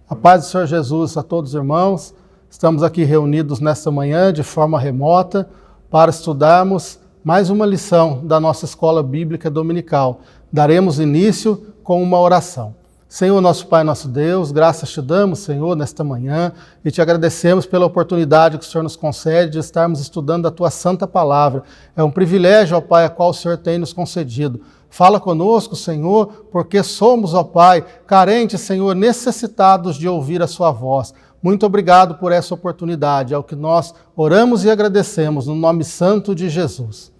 A paz do Senhor Jesus a todos os irmãos. Estamos aqui reunidos nesta manhã de forma remota para estudarmos mais uma lição da nossa escola bíblica dominical. Daremos início com uma oração. Senhor, nosso Pai, nosso Deus, graças te damos, Senhor, nesta manhã e te agradecemos pela oportunidade que o Senhor nos concede de estarmos estudando a tua santa palavra. É um privilégio, ó Pai, a qual o Senhor tem nos concedido. Fala conosco, Senhor, porque somos, ó Pai, carentes, Senhor, necessitados de ouvir a sua voz. Muito obrigado por essa oportunidade, é o que nós oramos e agradecemos, no nome santo de Jesus.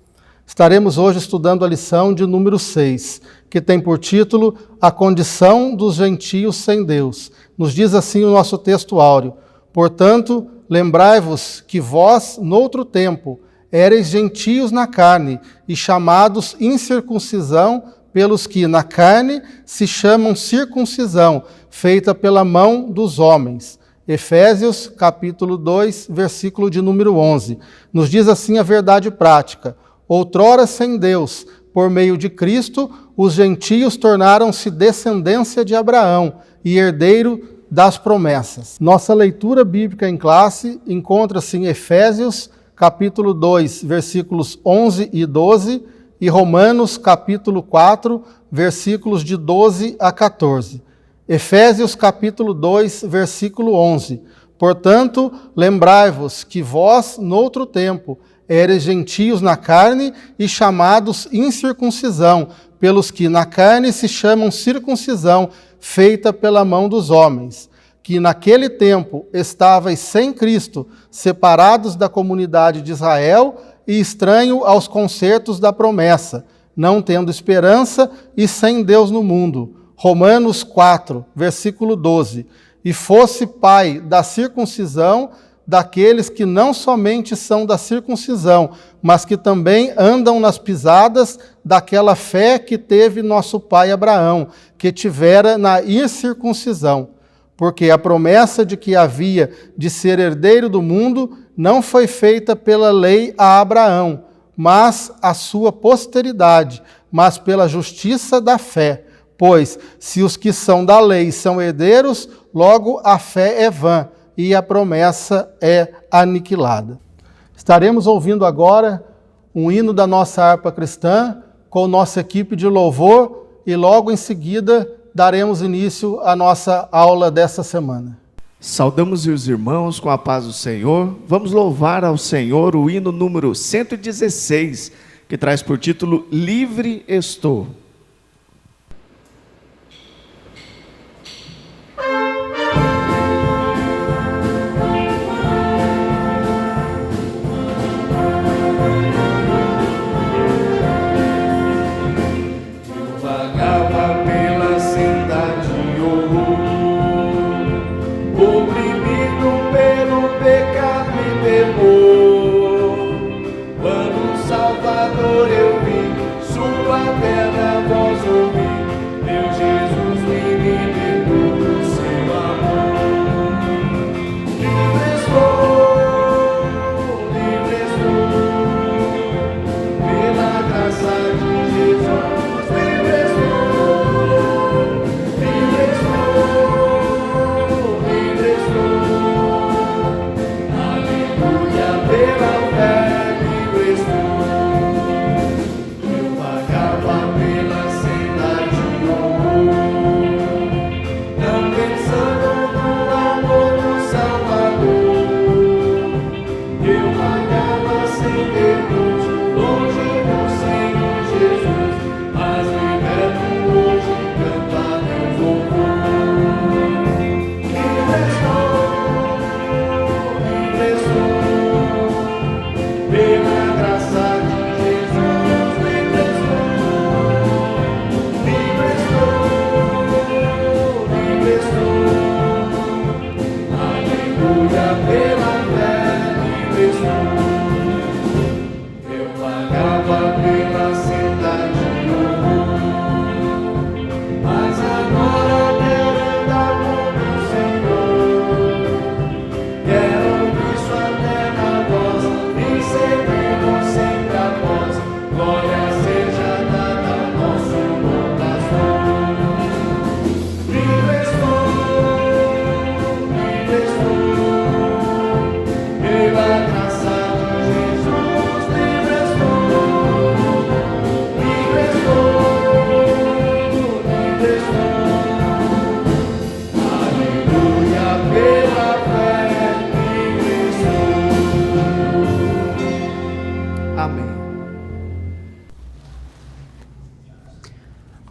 Estaremos hoje estudando a lição de número 6, que tem por título A Condição dos Gentios sem Deus. Nos diz assim o nosso texto áureo: Portanto, lembrai-vos que vós, noutro tempo, éreis gentios na carne e chamados incircuncisão pelos que na carne se chamam circuncisão, feita pela mão dos homens. Efésios capítulo 2, versículo de número 11. Nos diz assim a verdade prática: Outrora sem Deus, por meio de Cristo, os gentios tornaram-se descendência de Abraão e herdeiro das promessas. Nossa leitura bíblica em classe encontra-se em Efésios capítulo 2, versículos 11 e 12, e Romanos, capítulo 4, versículos de 12 a 14. Efésios, capítulo 2, versículo 11. Portanto, lembrai-vos que vós, noutro tempo, éreis gentios na carne e chamados incircuncisão, pelos que na carne se chamam circuncisão, feita pela mão dos homens, que naquele tempo estavais sem Cristo, separados da comunidade de Israel e estranho aos concertos da promessa, não tendo esperança e sem Deus no mundo. Romanos 4, versículo 12. E fosse pai da circuncisão daqueles que não somente são da circuncisão, mas que também andam nas pisadas daquela fé que teve nosso pai Abraão, que tivera na incircuncisão. Porque a promessa de que havia de ser herdeiro do mundo não foi feita pela lei a Abraão, mas a sua posteridade, mas pela justiça da fé. Pois, se os que são da lei são herdeiros, logo a fé é vã e a promessa é aniquilada. Estaremos ouvindo agora um hino da nossa harpa cristã com nossa equipe de louvor e logo em seguida daremos início à nossa aula dessa semana. Saudamos os irmãos com a paz do Senhor. Vamos louvar ao Senhor o hino número 116, que traz por título Livre Estou. Eu pagava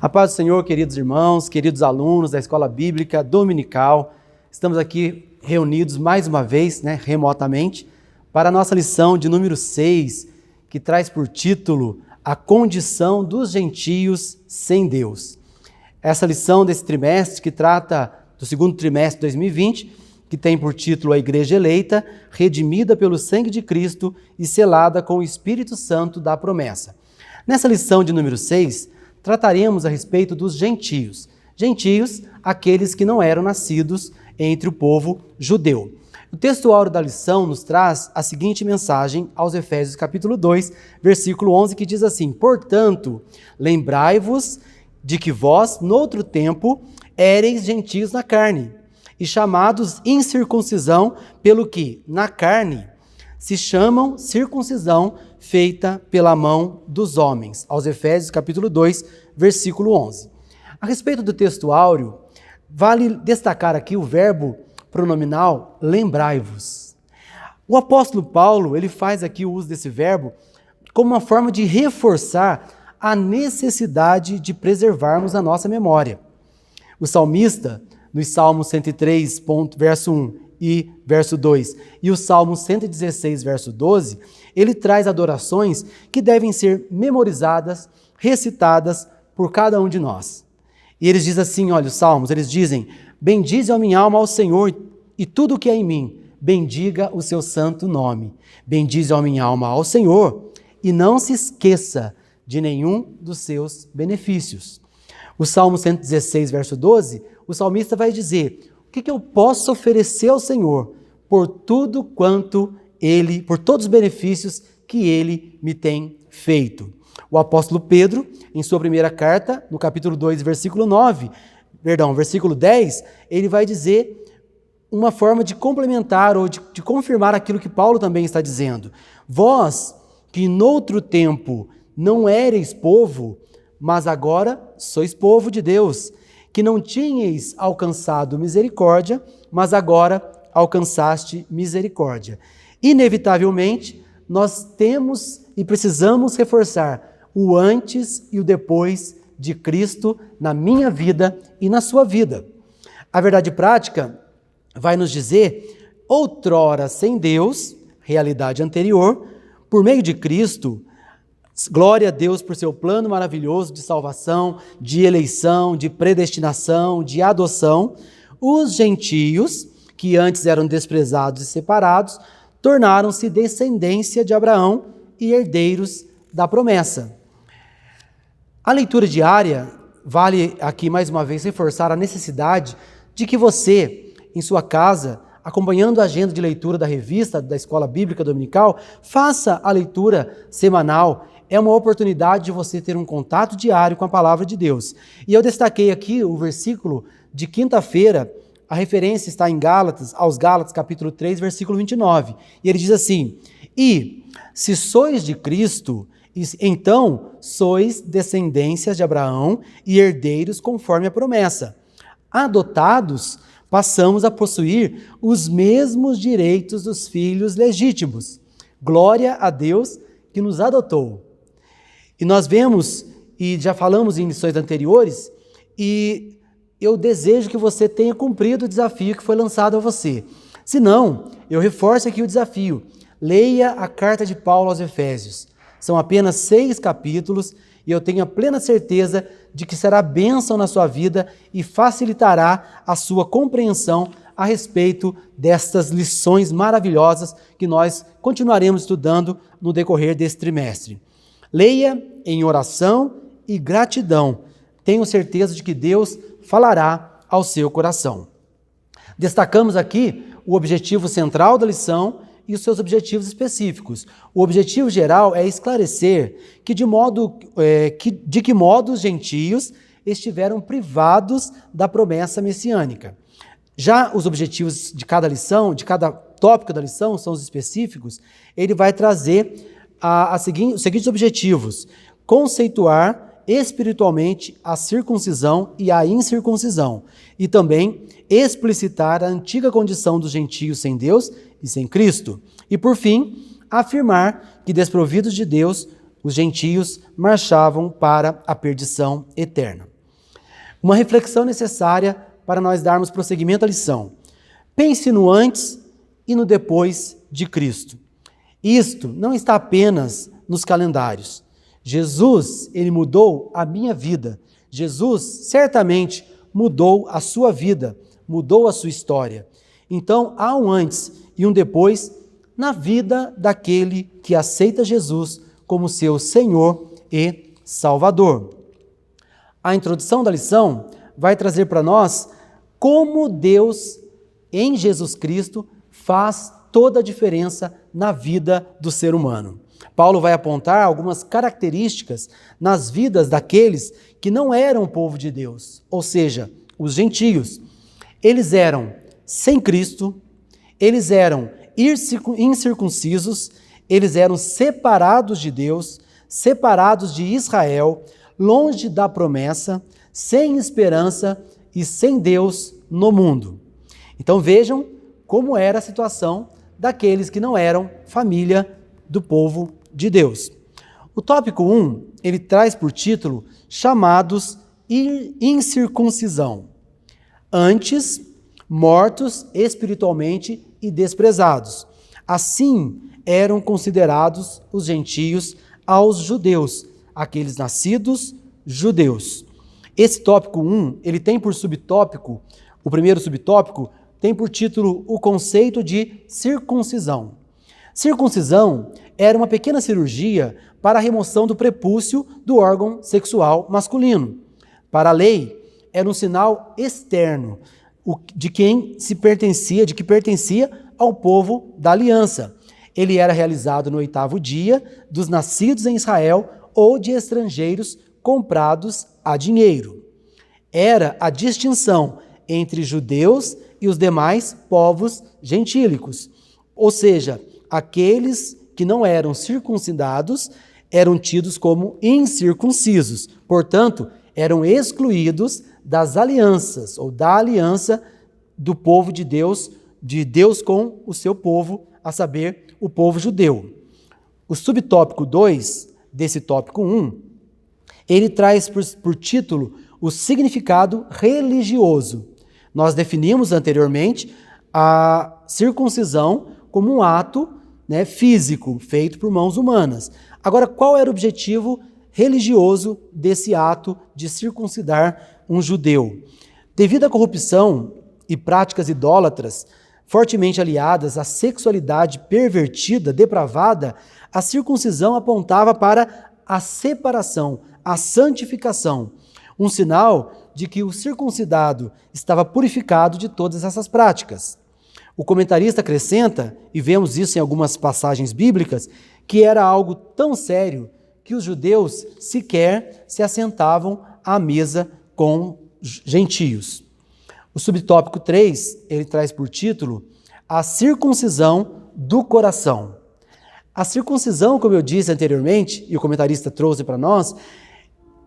A paz do Senhor, queridos irmãos, queridos alunos da Escola Bíblica Dominical. Estamos aqui reunidos mais uma vez, remotamente, para a nossa lição de número 6, que traz por título A Condição dos Gentios sem Deus. Essa lição desse trimestre, que trata do segundo trimestre de 2020, que tem por título A Igreja Eleita, redimida pelo sangue de Cristo e selada com o Espírito Santo da promessa. Nessa lição de número 6, trataremos a respeito dos gentios. Gentios, aqueles que não eram nascidos entre o povo judeu. O texto áureo da lição nos traz a seguinte mensagem aos Efésios capítulo 2, versículo 11, que diz assim: Portanto, lembrai-vos de que vós, noutro tempo, éreis gentios na carne, e chamados incircuncisão, pelo que, na carne, se chamam circuncisão feita pela mão dos homens. Aos Efésios capítulo 2, versículo 11. A respeito do texto áureo, vale destacar aqui o verbo pronominal lembrai-vos. O apóstolo Paulo, ele faz aqui o uso desse verbo como uma forma de reforçar a necessidade de preservarmos a nossa memória. O salmista, nos Salmos 103, verso 1 e verso 2, e o Salmo 116, verso 12, ele traz adorações que devem ser memorizadas, recitadas por cada um de nós. E eles dizem assim, olha, os Salmos, eles dizem: bendize a minha alma ao Senhor e tudo o que é em mim, bendiga o seu santo nome. Bendize a minha alma ao Senhor e não se esqueça de nenhum dos seus benefícios. O Salmo 116, verso 12, o salmista vai dizer: o que eu posso oferecer ao Senhor por tudo quanto Ele, por todos os benefícios que Ele me tem feito? O apóstolo Pedro, em sua primeira carta, no capítulo 2, versículo 10, ele vai dizer uma forma de complementar ou de confirmar aquilo que Paulo também está dizendo. Vós, que noutro tempo não éreis povo, mas agora sois povo de Deus, que não tinhais alcançado misericórdia, mas agora alcançaste misericórdia. Inevitavelmente, nós temos e precisamos reforçar o antes e o depois de Cristo na minha vida e na sua vida. A verdade prática vai nos dizer: outrora sem Deus, realidade anterior, por meio de Cristo, glória a Deus por seu plano maravilhoso de salvação, de eleição, de predestinação, de adoção, os gentios, que antes eram desprezados e separados, tornaram-se descendência de Abraão e herdeiros da promessa. A leitura diária vale aqui mais uma vez reforçar a necessidade de que você, em sua casa, acompanhando a agenda de leitura da revista da Escola Bíblica Dominical, faça a leitura semanal. É uma oportunidade de você ter um contato diário com a palavra de Deus. E eu destaquei aqui o versículo de quinta-feira, a referência está em aos Gálatas, capítulo 3, versículo 29. E ele diz assim: e se sois de Cristo, então sois descendências de Abraão e herdeiros conforme a promessa. Adotados, passamos a possuir os mesmos direitos dos filhos legítimos. Glória a Deus que nos adotou. E nós vemos, e já falamos em lições anteriores, e eu desejo que você tenha cumprido o desafio que foi lançado a você. Se não, eu reforço aqui o desafio. Leia a carta de Paulo aos Efésios. São apenas 6 capítulos e eu tenho a plena certeza de que será bênção na sua vida e facilitará a sua compreensão a respeito destas lições maravilhosas que nós continuaremos estudando no decorrer desse trimestre. Leia em oração e gratidão. Tenho certeza de que Deus falará ao seu coração. Destacamos aqui o objetivo central da lição e os seus objetivos específicos. O objetivo geral é esclarecer de que modo os gentios estiveram privados da promessa messiânica. Já os objetivos de cada lição, de cada tópico da lição, são os específicos. Ele vai trazer os seguintes objetivos: conceituar espiritualmente a circuncisão e a incircuncisão, e também explicitar a antiga condição dos gentios sem Deus e sem Cristo. E, por fim, afirmar que, desprovidos de Deus, os gentios marchavam para a perdição eterna. Uma reflexão necessária para nós darmos prosseguimento à lição. Pense no antes e no depois de Cristo. Isto não está apenas nos calendários. Jesus, ele mudou a minha vida. Jesus certamente mudou a sua vida, mudou a sua história. Então, há um antes e um depois na vida daquele que aceita Jesus como seu Senhor e Salvador. A introdução da lição vai trazer para nós como Deus, em Jesus Cristo, faz toda a diferença na vida do ser humano. Paulo vai apontar algumas características nas vidas daqueles que não eram o povo de Deus, ou seja, os gentios. Eles eram sem Cristo, eles eram incircuncisos, eles eram separados de Deus, separados de Israel, longe da promessa, sem esperança e sem Deus no mundo. Então vejam como era a situação daqueles que não eram família do povo de Deus. O tópico 1, ele traz por título chamados incircuncisão. Antes, mortos espiritualmente e desprezados. Assim eram considerados os gentios aos judeus, aqueles nascidos judeus. Esse tópico 1, ele tem por subtópico, o primeiro subtópico, tem por título o conceito de circuncisão. Circuncisão era uma pequena cirurgia para a remoção do prepúcio do órgão sexual masculino. Para a lei, era um sinal externo de que pertencia ao povo da aliança. Ele era realizado no 8º dia dos nascidos em Israel ou de estrangeiros comprados a dinheiro. Era a distinção entre judeus e os demais povos gentílicos, ou seja, aqueles que não eram circuncidados eram tidos como incircuncisos, portanto, eram excluídos das alianças ou da aliança do povo de Deus com o seu povo, a saber, o povo judeu. O subtópico 2 desse tópico 1, ele traz por título o significado religioso. Nós definimos anteriormente a circuncisão como um ato físico feito por mãos humanas. Agora, qual era o objetivo religioso desse ato de circuncidar um judeu? Devido à corrupção e práticas idólatras, fortemente aliadas à sexualidade pervertida, depravada, a circuncisão apontava para a separação, a santificação, um sinal de que o circuncidado estava purificado de todas essas práticas. O comentarista acrescenta, e vemos isso em algumas passagens bíblicas, que era algo tão sério que os judeus sequer se assentavam à mesa com gentios. O subtópico 3, ele traz por título a circuncisão do coração. A circuncisão, como eu disse anteriormente, e o comentarista trouxe para nós,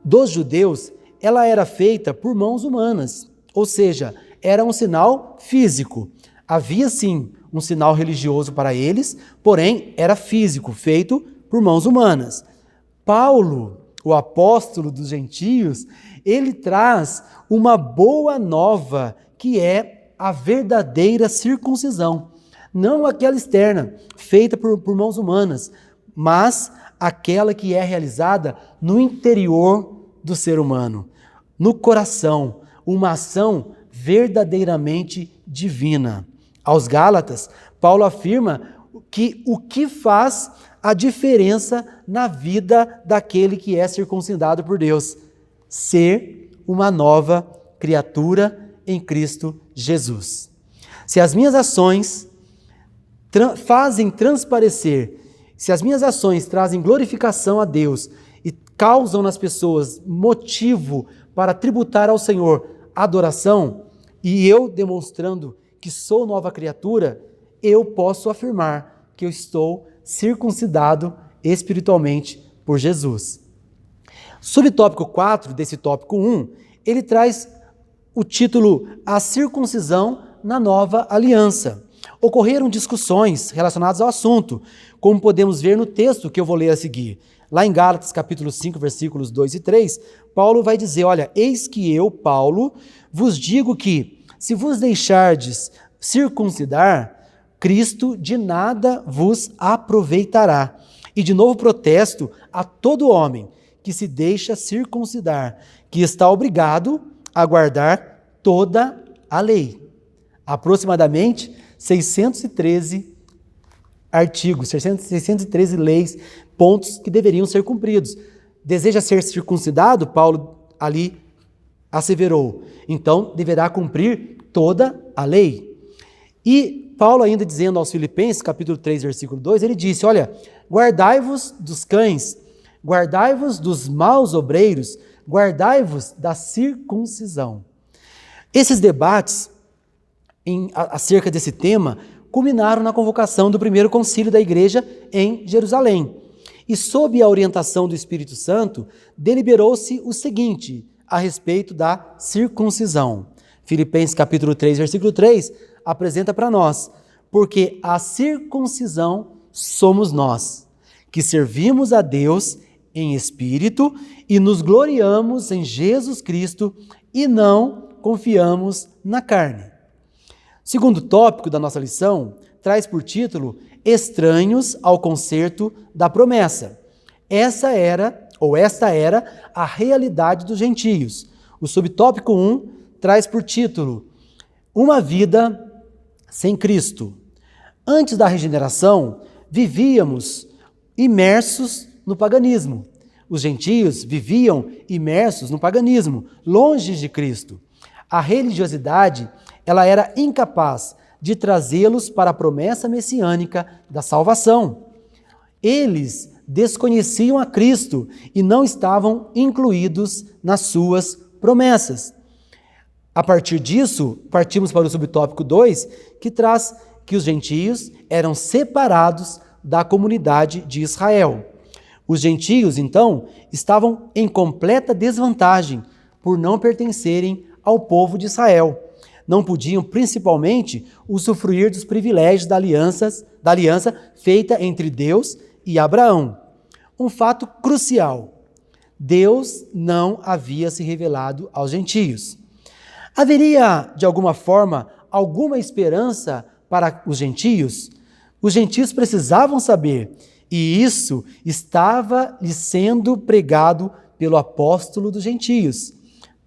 dos judeus, ela era feita por mãos humanas, ou seja, era um sinal físico. Havia sim um sinal religioso para eles, porém era físico, feito por mãos humanas. Paulo, o apóstolo dos gentios, ele traz uma boa nova, que é a verdadeira circuncisão. Não aquela externa, feita por mãos humanas, mas aquela que é realizada no interior do ser humano, no coração, uma ação verdadeiramente divina. Aos Gálatas, Paulo afirma que o que faz a diferença na vida daquele que é circuncidado por Deus? Ser uma nova criatura em Cristo Jesus. Se as minhas ações fazem transparecer, se as minhas ações trazem glorificação a Deus e causam nas pessoas motivo para tributar ao Senhor adoração, e eu demonstrando que sou nova criatura, eu posso afirmar que eu estou circuncidado espiritualmente por Jesus. Subtópico 4 desse tópico 1, ele traz o título A Circuncisão na Nova Aliança. Ocorreram discussões relacionadas ao assunto, como podemos ver no texto que eu vou ler a seguir. Lá em Gálatas capítulo 5, versículos 2 e 3, Paulo vai dizer, olha, eis que eu, Paulo, vos digo que, se vos deixardes circuncidar, Cristo de nada vos aproveitará. E de novo protesto a todo homem que se deixa circuncidar, que está obrigado a guardar toda a lei. Aproximadamente 613 artigos, 613 leis, pontos que deveriam ser cumpridos. Deseja ser circuncidado? Paulo ali asseverou. Então, deverá cumprir toda a lei. E Paulo ainda dizendo aos Filipenses, capítulo 3, versículo 2, ele disse, olha, guardai-vos dos cães, guardai-vos dos maus obreiros, guardai-vos da circuncisão. Esses debates acerca desse tema culminaram na convocação do primeiro concílio da igreja em Jerusalém. E sob a orientação do Espírito Santo, deliberou-se o seguinte a respeito da circuncisão. Filipenses capítulo 3, versículo 3, apresenta para nós, porque a circuncisão somos nós, que servimos a Deus em espírito e nos gloriamos em Jesus Cristo e não confiamos na carne. Segundo tópico da nossa lição, traz por título Estranhos ao concerto da promessa. Esta era a realidade dos gentios. O subtópico 1 traz por título Uma vida sem Cristo. Antes da regeneração, vivíamos imersos no paganismo. Os gentios viviam imersos no paganismo, longe de Cristo. A religiosidade, ela era incapaz de trazê-los para a promessa messiânica da salvação. Eles desconheciam a Cristo e não estavam incluídos nas suas promessas. A partir disso, partimos para o subtópico 2, que traz que os gentios eram separados da comunidade de Israel. Os gentios, então, estavam em completa desvantagem por não pertencerem ao povo de Israel. Não podiam, principalmente, usufruir dos privilégios da aliança feita entre Deus e Abraão. Um fato crucial: Deus não havia se revelado aos gentios. Haveria, de alguma forma, alguma esperança para os gentios? Os gentios precisavam saber, e isso estava lhe sendo pregado pelo apóstolo dos gentios,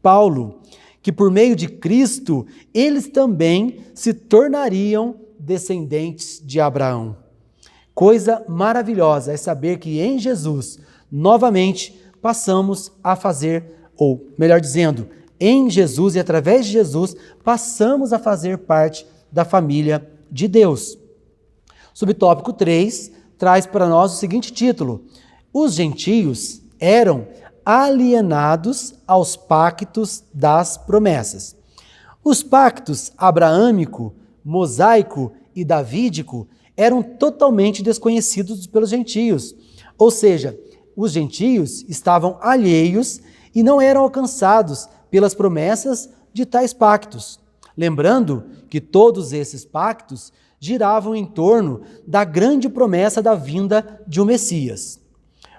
Paulo, que por meio de Cristo, eles também se tornariam descendentes de Abraão. Coisa maravilhosa é saber que em Jesus, novamente, passamos a fazer, ou melhor dizendo, em Jesus e através de Jesus, passamos a fazer parte da família de Deus. Subtópico 3 traz para nós o seguinte título: Os gentios eram alienados aos pactos das promessas. Os pactos abraâmico, mosaico e davídico eram totalmente desconhecidos pelos gentios, ou seja, os gentios estavam alheios e não eram alcançados pelas promessas de tais pactos. Lembrando que todos esses pactos giravam em torno da grande promessa da vinda de um Messias.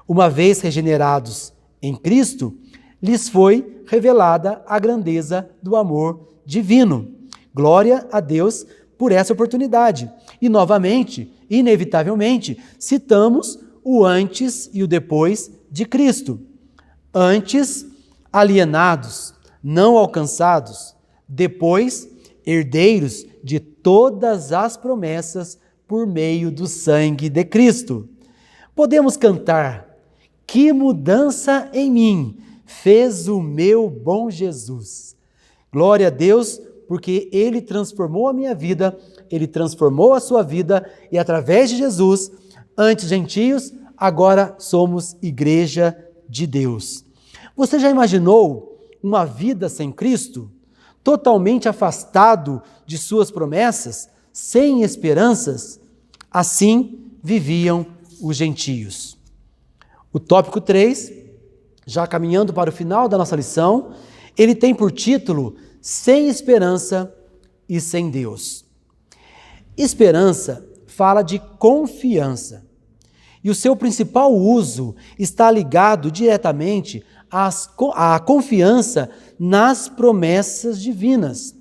Uma vez regenerados em Cristo, lhes foi revelada a grandeza do amor divino. Glória a Deus por essa oportunidade. E novamente, inevitavelmente, citamos o antes e o depois de Cristo. Antes, alienados, não alcançados. Depois, herdeiros de todas as promessas por meio do sangue de Cristo. Podemos cantar: que mudança em mim fez o meu bom Jesus. Glória a Deus, porque Ele transformou a minha vida, Ele transformou a sua vida, e através de Jesus, antes gentios, agora somos igreja de Deus. Você já imaginou uma vida sem Cristo? Totalmente afastado de suas promessas, sem esperanças? Assim viviam os gentios. O tópico 3, já caminhando para o final da nossa lição, ele tem por título Sem Esperança e Sem Deus. Esperança fala de confiança. E o seu principal uso está ligado diretamente à confiança nas promessas divinas.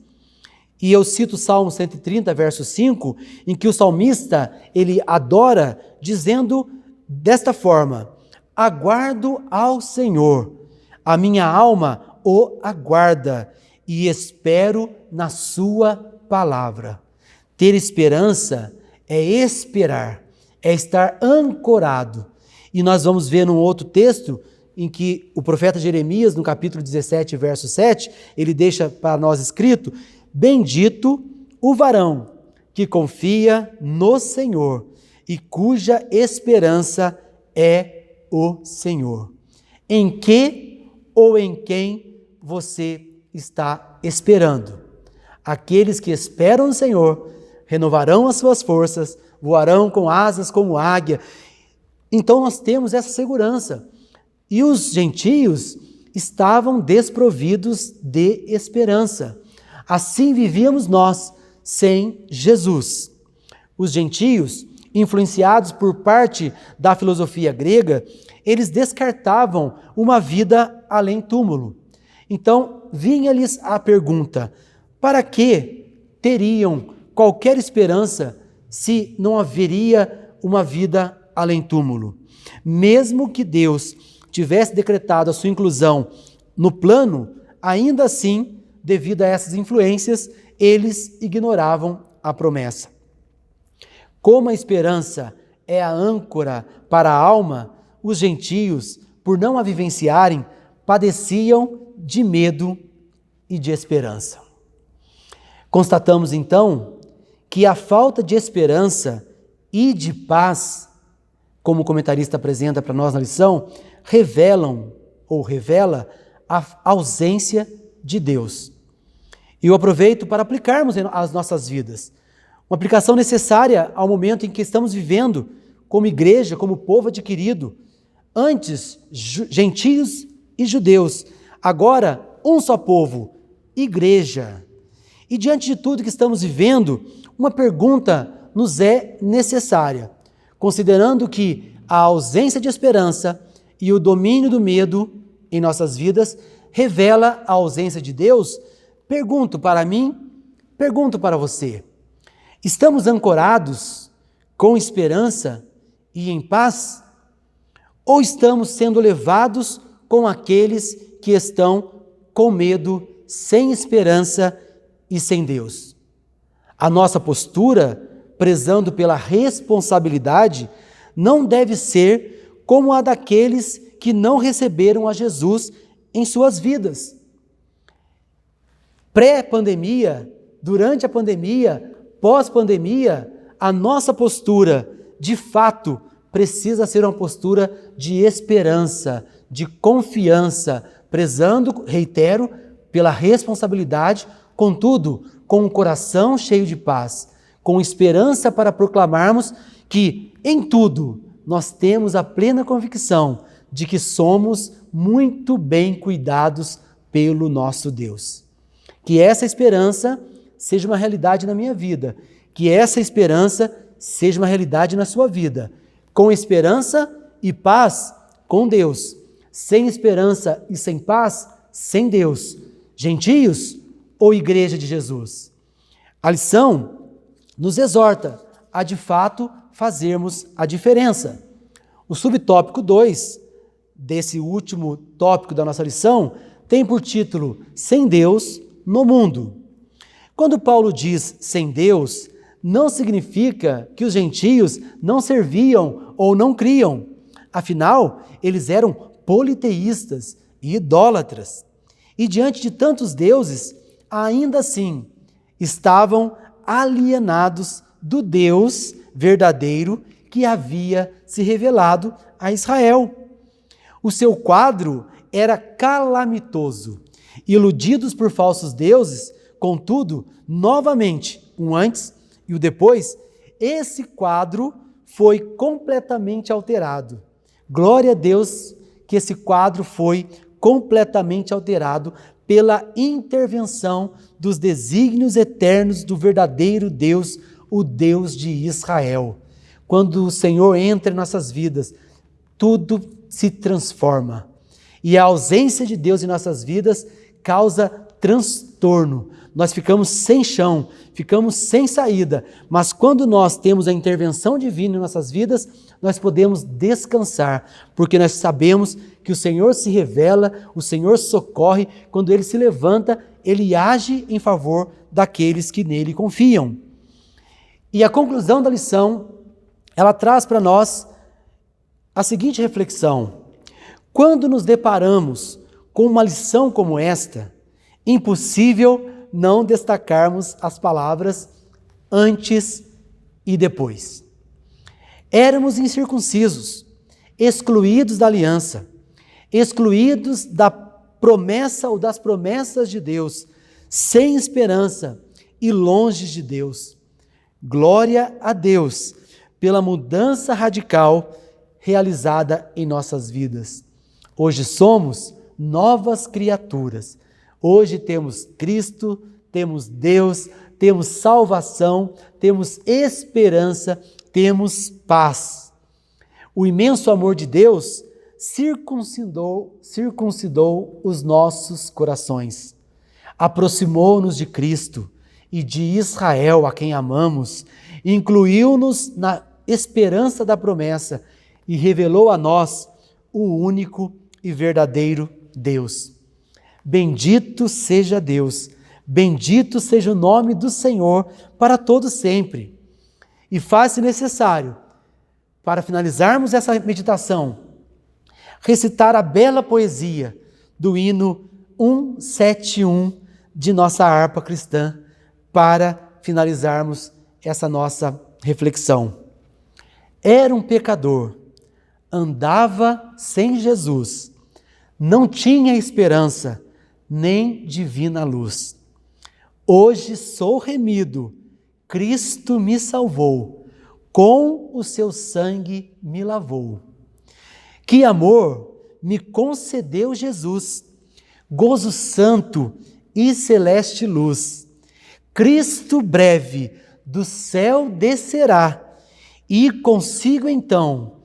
E eu cito o Salmo 130, verso 5, em que o salmista, ele adora, dizendo desta forma: aguardo ao Senhor, a minha alma o aguarda e espero na sua palavra. Ter esperança é esperar, é estar ancorado. E nós vamos ver num outro texto em que o profeta Jeremias, no capítulo 17, verso 7, ele deixa para nós escrito: bendito o varão que confia no Senhor e cuja esperança é o Senhor. Em que ou em quem você está esperando? Aqueles que esperam no Senhor renovarão as suas forças, voarão com asas como águia. Então nós temos essa segurança. E os gentios estavam desprovidos de esperança. Assim vivíamos nós, sem Jesus. Os gentios, influenciados por parte da filosofia grega, eles descartavam uma vida além túmulo. Então, vinha-lhes a pergunta: para que teriam qualquer esperança se não haveria uma vida além túmulo? Mesmo que Deus tivesse decretado a sua inclusão no plano, ainda assim, devido a essas influências, eles ignoravam a promessa. Como a esperança é a âncora para a alma, os gentios, por não a vivenciarem, padeciam de medo e de esperança. Constatamos então que a falta de esperança e de paz, como o comentarista apresenta para nós na lição, revela a ausência de Deus. E eu aproveito para aplicarmos às nossas vidas. Uma aplicação necessária ao momento em que estamos vivendo como igreja, como povo adquirido. Antes, gentios e judeus. Agora, um só povo, igreja. E diante de tudo que estamos vivendo, uma pergunta nos é necessária. Considerando que a ausência de esperança e o domínio do medo em nossas vidas revela a ausência de Deus, pergunto para mim, pergunto para você: estamos ancorados com esperança e em paz? Ou estamos sendo levados com aqueles que estão com medo, sem esperança e sem Deus? A nossa postura, prezando pela responsabilidade, não deve ser como a daqueles que não receberam a Jesus em suas vidas. Pré-pandemia, durante a pandemia, pós-pandemia, a nossa postura, de fato, precisa ser uma postura de esperança, de confiança, prezando, reitero, pela responsabilidade, contudo, com um coração cheio de paz, com esperança para proclamarmos que, em tudo, nós temos a plena convicção de que somos muito bem cuidados pelo nosso Deus. Que essa esperança seja uma realidade na minha vida, que essa esperança seja uma realidade na sua vida. Com esperança e paz, com Deus. Sem esperança e sem paz, sem Deus. Gentios ou igreja de Jesus? A lição nos exorta a, de fato, fazermos a diferença. O subtópico 2 desse último tópico da nossa lição tem por título Sem Deus no Mundo. Quando Paulo diz sem Deus, não significa que os gentios não serviam ou não criam. Afinal, eles eram politeístas e idólatras. E diante de tantos deuses, ainda assim, estavam alienados do Deus verdadeiro que havia se revelado a Israel. O seu quadro era calamitoso. Iludidos por falsos deuses, contudo, novamente, um antes e o depois, esse quadro foi completamente alterado. Glória a Deus que esse quadro foi completamente alterado pela intervenção dos desígnios eternos do verdadeiro Deus, o Deus de Israel. Quando o Senhor entra em nossas vidas, tudo se transforma. E a ausência de Deus em nossas vidas causa transtorno. Nós ficamos sem chão, ficamos sem saída. Mas quando nós temos a intervenção divina em nossas vidas, nós podemos descansar, porque nós sabemos que o Senhor se revela, o Senhor socorre. Quando Ele se levanta, Ele age em favor daqueles que nele confiam. E a conclusão da lição, ela traz para nós a seguinte reflexão: quando nos deparamos com uma lição como esta, impossível não destacarmos as palavras antes e depois. Éramos incircuncisos, excluídos da aliança, excluídos da promessa ou das promessas de Deus, sem esperança e longe de Deus. Glória a Deus pela mudança radical realizada em nossas vidas. Hoje somos novas criaturas. Hoje temos Cristo, temos Deus, temos salvação, temos esperança, temos paz. O imenso amor de Deus circuncidou os nossos corações, aproximou-nos de Cristo e de Israel, a quem amamos, incluiu-nos na esperança da promessa e revelou a nós o único e verdadeiro Deus. Bendito seja Deus, bendito seja o nome do Senhor para todo sempre. E faz-se necessário, para finalizarmos essa meditação, recitar a bela poesia do hino 171 de nossa harpa cristã, para finalizarmos essa nossa reflexão. Era um pecador, andava sem Jesus, não tinha esperança, nem divina luz. Hoje sou remido, Cristo me salvou, com o seu sangue me lavou. Que amor me concedeu Jesus, gozo santo e celeste luz. Cristo breve do céu descerá e consigo então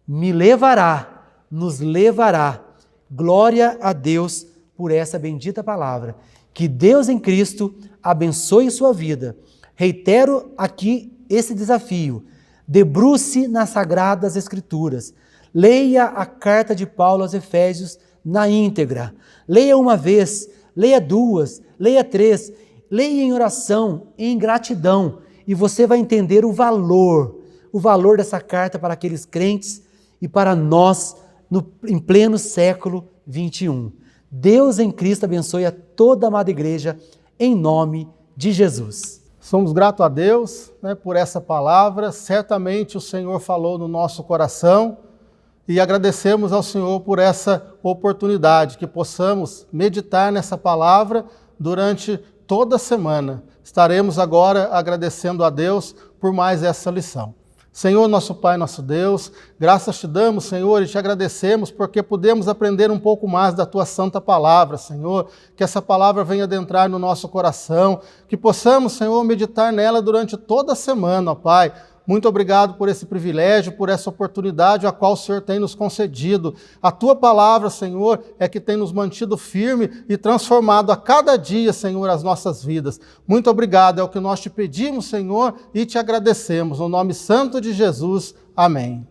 me levará, nos levará. Glória a Deus por essa bendita palavra. Que Deus em Cristo abençoe sua vida. Reitero aqui esse desafio. Debruce nas Sagradas Escrituras. Leia a carta de Paulo aos Efésios na íntegra. Leia uma vez, leia duas, leia três. Leia em oração, em gratidão. E você vai entender o valor dessa carta para aqueles crentes e para nós em pleno século 21. Deus em Cristo abençoe a toda a amada igreja, em nome de Jesus. Somos gratos a Deus, por essa palavra. Certamente o Senhor falou no nosso coração e agradecemos ao Senhor por essa oportunidade, que possamos meditar nessa palavra durante toda a semana. Estaremos agora agradecendo a Deus por mais essa lição. Senhor, nosso Pai, nosso Deus, graças te damos, Senhor, e te agradecemos porque podemos aprender um pouco mais da Tua santa palavra, Senhor, que essa palavra venha adentrar no nosso coração, que possamos, Senhor, meditar nela durante toda a semana, ó Pai. Muito obrigado por esse privilégio, por essa oportunidade a qual o Senhor tem nos concedido. A Tua palavra, Senhor, é que tem nos mantido firme e transformado a cada dia, Senhor, as nossas vidas. Muito obrigado, é o que nós te pedimos, Senhor, e te agradecemos. No nome santo de Jesus, amém.